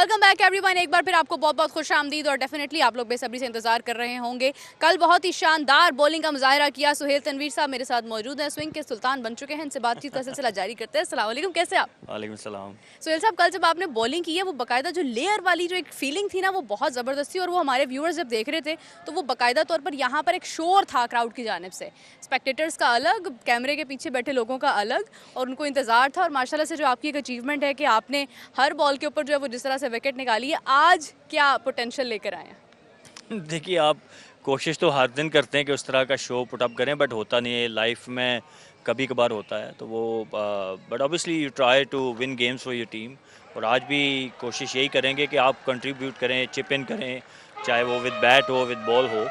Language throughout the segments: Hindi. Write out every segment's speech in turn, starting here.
Welcome back everyone. एक बार फिर आपको बहुत बहुत खुश आमदीद और डेफिनेटली आप लोग बेसब्री से इंतजार कर रहे होंगे। कल बहुत ही शानदार बॉलिंग का मुजाहरा किया। सुहेल तनवीर साहब मेरे साथ मौजूद हैं, स्विंग के सुल्तान बन चुके हैं। इनसे बातचीत का सिलसिला जारी करते हैं। अस्सलाम वालेकुम, कैसे आप? वालेकुम सलाम। सुहेल साहब, कल जब आपने बॉलिंग की है वो बाकायदा जो लेयर वाली जो एक फीलिंग थी ना वो बहुत ज़बरदस्त थी और वो हमारे व्यूअर्स जब देख रहे थे तो वो बाकायदा तौर पर यहाँ पर एक शोर था क्राउड की जानिब से। स्पेक्टेटर्स का अलग, कैमरे के पीछे बैठे लोगों का अलग, और उनको इंतज़ार था। और माशाल्लाह से जो आपकी एक अचीवमेंट है कि आपने हर बॉल के ऊपर जो है वो जिस तरह से विकेट निकाली है, आज क्या पोटेंशियल लेकर आए हैं? देखिए, आप कोशिश तो हर दिन करते हैं कि उस तरह का शो पुटअप करें, बट होता नहीं है। लाइफ में कभी कभार होता है तो वो, but obviously you try to win games for your team. और आज भी कोशिश यही करेंगे कि आप कंट्रीब्यूट करें, चिप इन करें, चाहे वो विद बैट हो विद बॉल हो।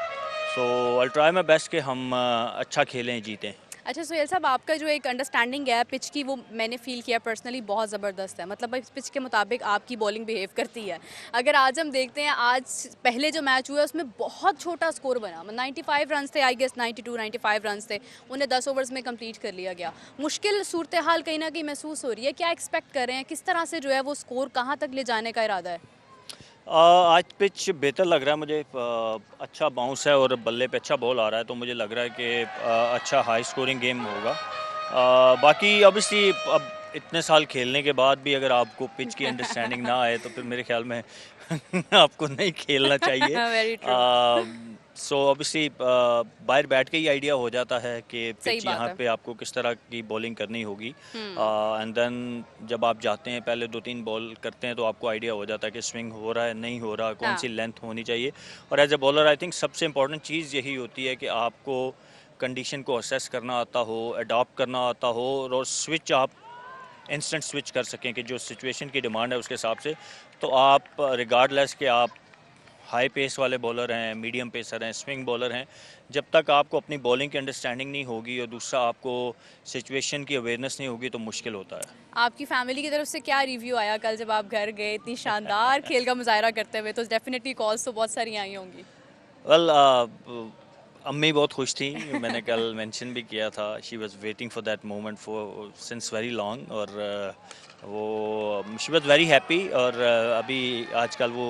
सो आई ट्राई माई बेस्ट कि हम अच्छा खेलें, जीतें। अच्छा सुहेल साहब, आपका जो एक अंडरस्टैंडिंग है पिच की वो मैंने फील किया पर्सनली बहुत ज़बरदस्त है। मतलब इस पिच के मुताबिक आपकी बॉलिंग बिहेव करती है। अगर आज हम देखते हैं, आज पहले जो मैच हुआ उसमें बहुत छोटा स्कोर बना, 95 रन थे, आई गेस 92-95 रन थे। उन्हें 10 ओवर्स में कंप्लीट कर लिया गया। मुश्किल सूरत हाल कहीं ना कहीं महसूस हो रही है। क्या एक्सपेक्ट कर रहे हैं, किस तरह से जो है वो स्कोर कहाँ तक ले जाने का इरादा है? आज पिच बेहतर लग रहा है मुझे। अच्छा बाउंस है और बल्ले पे अच्छा बॉल आ रहा है, तो मुझे लग रहा है कि अच्छा हाई स्कोरिंग गेम होगा। बाकी ऑब्वियसली अब इतने साल खेलने के बाद भी अगर आपको पिच की अंडरस्टैंडिंग ना आए तो फिर मेरे ख्याल में आपको नहीं खेलना चाहिए। Very true. सो ऑब्वियसली बाहर बैठ के ही आइडिया हो जाता है कि सही पिच बात यहाँ है। पे आपको किस तरह की बॉलिंग करनी होगी। हम्म। एंड देन जब आप जाते हैं, पहले 2-3 बॉल करते हैं तो आपको आइडिया हो जाता है कि स्विंग हो रहा है, नहीं हो रहा, कौन सी हाँ। लेंथ होनी चाहिए। और as a bowler I think सबसे इंपॉर्टेंट चीज़ यही होती है कि आपको कंडीशन को असेस करना आता हो, अडॉप्ट करना आता हो, और स्विच आप इंस्टेंट स्विच कर सकें कि जो सिचुएशन की डिमांड है उसके हिसाब से। तो आप रिगार्डलेस कि आप हाई पेस वाले बॉलर हैं, मीडियम पेसर हैं, स्विंग बॉलर हैं, जब तक आपको अपनी बॉलिंग की अंडरस्टैंडिंग नहीं होगी और दूसरा आपको सिचुएशन की अवेयरनेस नहीं होगी तो मुश्किल होता है। आपकी फैमिली की तरफ से क्या रिव्यू आया कल जब आप घर गए इतनी शानदार खेल का मुजाहरा करते हुए? तो डेफिनेटली कॉल्स तो बहुत सारी आई होंगी। वेल, अम्मी बहुत खुश थी। मैंने कल मेंशन भी किया था, she was waiting for that moment for since very long. और वो शी वाज वेरी हैप्पी। और अभी आजकल वो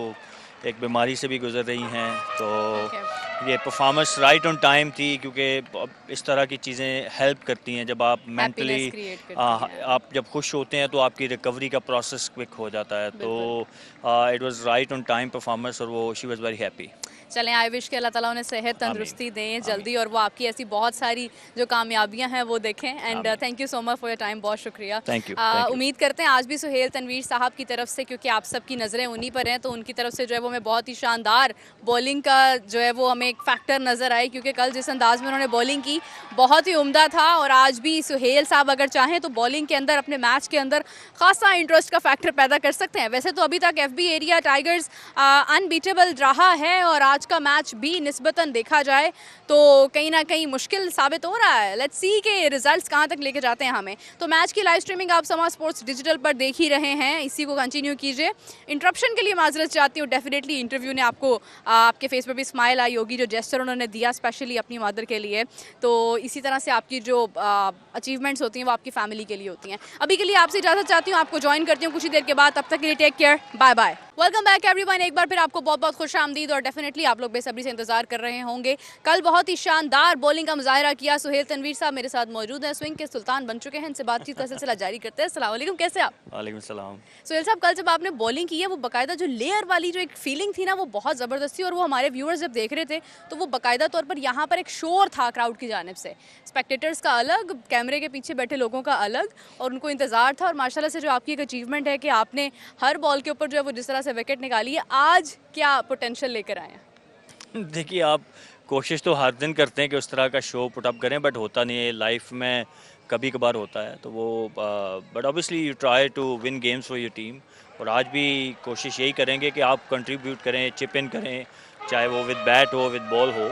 एक बीमारी से भी गुजर रही हैं, तो ओके। ये परफॉर्मेंस राइट ऑन टाइम थी, क्योंकि अब इस तरह की चीज़ें हेल्प करती हैं। जब आप मेंटली, हैप्पीनेस क्रिएट करती हैं। आप जब खुश होते हैं तो आपकी रिकवरी का प्रोसेस क्विक हो जाता है। तो बिल्कुल। It was right on time performance, और वो शी वाज वेरी हैप्पी। चलें, आई विश कि अल्लाह ताला उन्हें सेहत आमीन, तंदुरुस्ती दें आमीन, जल्दी और वो आपकी ऐसी बहुत सारी जो कामयाबियां हैं वो देखें। एंड आमीन। Thank you so much for your time, बहुत शुक्रिया। Thank you, thank you. उम्मीद करते हैं आज भी सुहेल तनवीर साहब की तरफ से, क्योंकि आप सबकी नज़रें उन्हीं पर हैं, तो उनकी तरफ से जो है वो हमें बहुत ही शानदार बॉलिंग का जो है वो हमें एक फैक्टर नज़र आए, क्योंकि कल जिस अंदाज में उन्होंने बॉलिंग की बहुत ही उम्दा था। और आज भी सुहेल साहब अगर चाहें तो बॉलिंग के अंदर, अपने मैच के अंदर खासा इंटरेस्ट का फैक्टर पैदा कर सकते हैं। वैसे तो अभी तक FB एरिया टाइगर्स अनबीटेबल रहा है, और आज का मैच भी निस्बतन देखा जाए तो कहीं ना कहीं मुश्किल साबित हो रहा है। लेट्स सी के रिजल्ट्स कहाँ तक लेके जाते हैं हमें। तो मैच की लाइव स्ट्रीमिंग आप समा स्पोर्ट्स डिजिटल पर देख ही रहे हैं, इसी को कंटिन्यू कीजिए। इंटरप्शन के लिए माजरत चाहती हूँ। डेफिनेटली इंटरव्यू ने आपको आपके फेस पर भी स्माइल आई होगी, जो जेस्चर उन्होंने दिया स्पेशली अपनी मदर के लिए। तो इसी तरह से आपकी जो अचीवमेंट्स होती हैं वो आपकी फैमिली के लिए होती हैं। अभी के लिए आपसे इजाज़त चाहती हूँ, आपको ज्वाइन करती हूँ कुछ ही देर के बाद। तब तक के लिए take care, bye bye. Welcome back everyone. एक बार फिर आपको बहुत बहुत खुश आमदीद और डेफिनेटली आप लोग बेसब्री से इंतजार कर रहे होंगे। कल बहुत ही शानदार बॉलिंग का मुजाहरा किया। सुहेल तनवीर साहब मेरे साथ मौजूद हैं, स्विंग के सुल्तान बन चुके हैं। इनसे बातचीत का सिलसिला जारी करते हैं। अस्सलाम वालेकुम, कैसे आप? वालेकुम सलाम। सुहेल साहब, कल जब आपने बॉलिंग की है वो बाकायदा जो लेयर वाली जो एक फीलिंग थी ना वो बहुत ज़बरदस्त थी, और वो हमारे व्यूअर्स जब देख रहे थे तो वो बाकायदा तौर पर यहाँ पर एक शोर था क्राउड की जानिब से। स्पेक्टेटर्स का अलग, कैमरे के पीछे बैठे लोगों का अलग, और उनको इंतज़ार था। और माशाल्लाह से जो आपकी एक अचीवमेंट है कि आपने हर बॉल के ऊपर जो है वो जिस तरह से विकेट निकाली है, आज क्या पोटेंशियल लेकर आए हैं? देखिए, आप कोशिश तो हर दिन करते हैं कि उस तरह का शो पुटअप करें, बट होता नहीं है। लाइफ में कभी कभार होता है तो वो, but obviously you try to win games for your team. और आज भी कोशिश यही करेंगे कि आप कंट्रीब्यूट करें, चिप इन करें, चाहे वो विद बैट हो विद बॉल हो।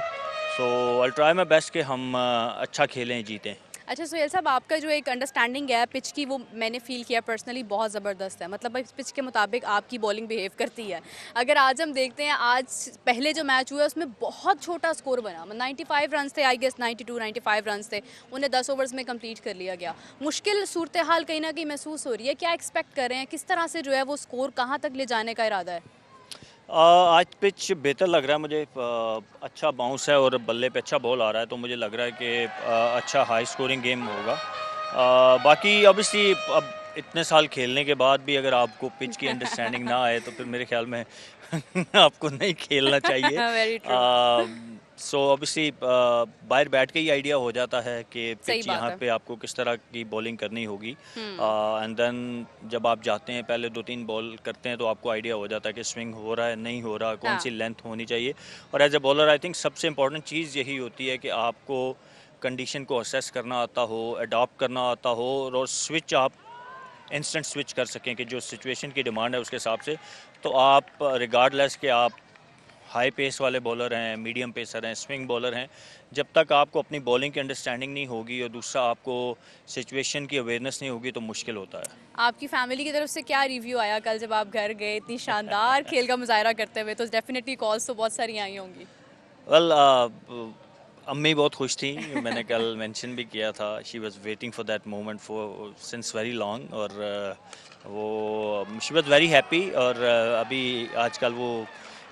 सो आई ट्राई माई बेस्ट कि हम अच्छा खेलें, जीतें। अच्छा सुहेल साहब, आपका जो एक अंडरस्टैंडिंग है पिच की, वो मैंने फ़ील किया पर्सनली बहुत ज़बरदस्त है। मतलब इस पिच के मुताबिक आपकी बॉलिंग बिहेव करती है। अगर आज हम देखते हैं, आज पहले जो मैच हुआ उसमें बहुत छोटा स्कोर बना, 95 रन्स थे, आई गेस 92-95 रन्स थे, उन्हें 10 ओवर्स में कंप्लीट कर लिया गया। मुश्किल सूरत हाल कहीं ना कहीं महसूस हो रही है, क्या एक्सपेक्ट कर रहे हैं, किस तरह से जो है वो स्कोर कहाँ तक ले जाने का इरादा है? आज पिच बेहतर लग रहा है मुझे। अच्छा बाउंस है और बल्ले पे अच्छा बॉल आ रहा है, तो मुझे लग रहा है कि अच्छा हाई स्कोरिंग गेम होगा। बाकी ऑब्वियसली अब इतने साल खेलने के बाद भी अगर आपको पिच की अंडरस्टैंडिंग ना आए तो फिर मेरे ख्याल में आपको नहीं खेलना चाहिए। Very true. सो ऑब्वियसली बाहर बैठ के ही आइडिया हो जाता है कि सही पिच बात यहाँ है। पे आपको किस तरह की बॉलिंग करनी होगी। हम्म। एंड देन जब आप जाते हैं, पहले 2-3 बॉल करते हैं, तो आपको आइडिया हो जाता है कि स्विंग हो रहा है, नहीं हो रहा, कौन सी हाँ। लेंथ होनी चाहिए। और as a bowler I think सबसे इम्पोर्टेंट चीज़ यही होती है कि आपको कंडीशन को असेस करना आता हो, अडॉप्ट करना आता हो, और स्विच आप इंस्टेंट स्विच कर सकें कि जो सिचुएशन की डिमांड है उसके हिसाब से। तो आप रिगार्डलेस कि आप हाई पेस वाले बॉलर हैं, मीडियम पेसर हैं, स्विंग बॉलर हैं, जब तक आपको अपनी बॉलिंग की अंडरस्टैंडिंग नहीं होगी और दूसरा आपको सिचुएशन की अवेयरनेस नहीं होगी, तो मुश्किल होता है। आपकी फैमिली की तरफ से क्या रिव्यू आया कल जब आप घर गए इतनी शानदार खेल का मुजाहरा करते हुए? तो डेफिनेटली कॉल्स तो बहुत सारी आई होंगी। वेल अम्मी बहुत खुश थी। मैंने कल मेंशन भी किया था, she was waiting for that moment for since very long. और वो शी वाज वेरी हैप्पी। और अभी आजकल वो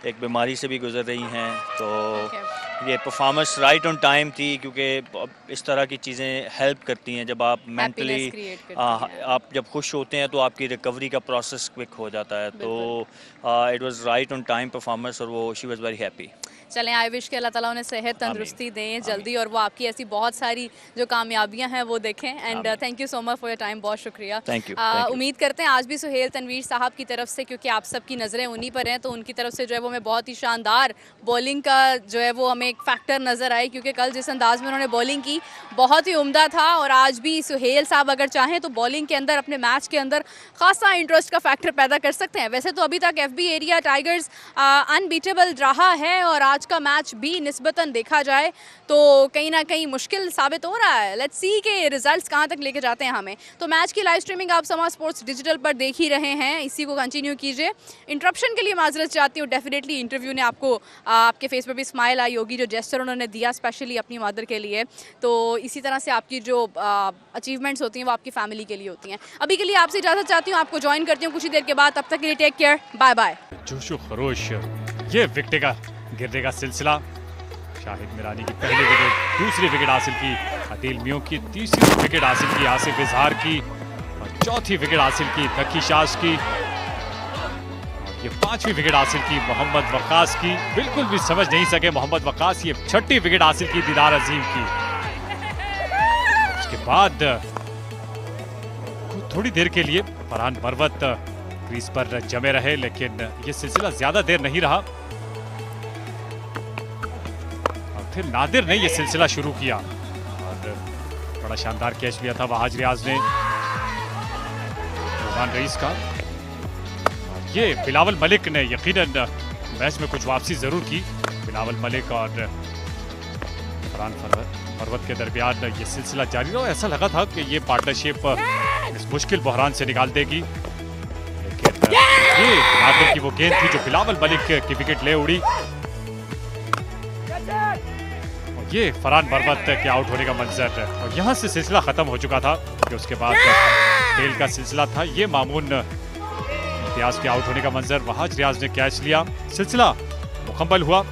एक बीमारी से भी गुजर रही हैं, तो ओके। ये परफॉर्मेंस राइट ऑन टाइम थी, क्योंकि अब इस तरह की चीज़ें हेल्प करती हैं। जब आप मेंटली हैप्पीनेस क्रिएट करती हैं। आप जब खुश होते हैं तो आपकी रिकवरी का प्रोसेस क्विक हो जाता है। तो बिल्कुल। It was right on time performance, और वो शी वाज वेरी हैप्पी। चलें, आई विश कि अल्लाह ताला उन्हें सेहत आमीन, तंदुरुस्ती दें आमीन, जल्दी, और वो आपकी ऐसी बहुत सारी जो कामयाबियां हैं वो देखें। एंड आमीन। Thank you so much for your time, बहुत शुक्रिया। Thank you, thank you. उम्मीद करते हैं आज भी सुहेल तनवीर साहब की तरफ से, क्योंकि आप सबकी नज़रें उन्हीं पर हैं, तो उनकी तरफ से जो है वो हमें बहुत ही शानदार बॉलिंग का जो है वो हमें एक फैक्टर नज़र आए, क्योंकि कल जिस अंदाज में उन्होंने बॉलिंग की बहुत ही उम्दा था। और आज भी सुहेल साहब अगर चाहें तो बॉलिंग के अंदर, अपने मैच के अंदर खासा इंटरेस्ट का फैक्टर पैदा कर सकते हैं। वैसे तो अभी तक FB एरिया टाइगर्स अनबीटेबल रहा है, और आज का मैच भी निस्बतन देखा जाए तो कहीं ना कहीं मुश्किल साबित हो रहा है। लेट्स सी के रिजल्ट्स कहाँ तक लेके जाते हैं हमें। तो मैच की लाइव स्ट्रीमिंग आप समा स्पोर्ट्स डिजिटल पर देख ही रहे हैं, इसी को कंटिन्यू कीजिए। इंटरप्शन के लिए माजरत चाहती हूँ। डेफिनेटली इंटरव्यू ने आपको आपके फेस पर भी स्माइल आई होगी, जो जेस्चर उन्होंने दिया स्पेशली अपनी मदर के लिए। तो इसी तरह से आपकी जो अचीवमेंट्स होती हैं वो आपकी फैमिली के लिए होती हैं। अभी के लिए आपसे इजाज़त चाहती हूँ, आपको ज्वाइन करती हूँ कुछ ही देर के बाद। तब तक के लिए टेक केयर, बाय बाय। जोशो खरोश, ये विकेट का गिरने का सिलसिला। शाहिद मिरानी की पहली विकेट, दूसरी विकेट हासिल की अदील मियों की, तीसरी विकेट हासिल की आसिफ इजहार की, और चौथी विकेट हासिल की दकी शाज की, और ये पांचवी विकेट हासिल की मोहम्मद वक्कास की। बिल्कुल भी समझ नहीं सके मोहम्मद वक्कास, ये छठी विकेट हासिल की दीदार अजीम की। उसके बाद थोड़ी देर के लिए फरहान मरवत क्रीज पर जमे रहे, लेकिन ये सिलसिला ज्यादा देर नहीं रहा। फिर नादिर ने यह सिलसिला शुरू किया, और बड़ा शानदार कैच लिया था वहाज रियाज ने रुमान रईस का। और ये बिलावल मलिक ने यकीनन मैच में कुछ वापसी जरूर की। बिलावल मलिक और फरहान मरवत के दरमियान ये सिलसिला जारी रहा। ऐसा लगा था कि ये पार्टनरशिप इस मुश्किल बहरान से निकाल देगी, लेकिन ये नादिर की वो गेंद थी जो बिलावल मलिक की विकेट ले उड़ी। ये फरहान मरवत के आउट होने का मंजर, और यहाँ से सिलसिला खत्म हो चुका था, कि उसके बाद खेल का सिलसिला था। ये मामून इम्तियाज के आउट होने का मंजर, वहाज रियाज ने कैच लिया, सिलसिला मुकम्मल हुआ।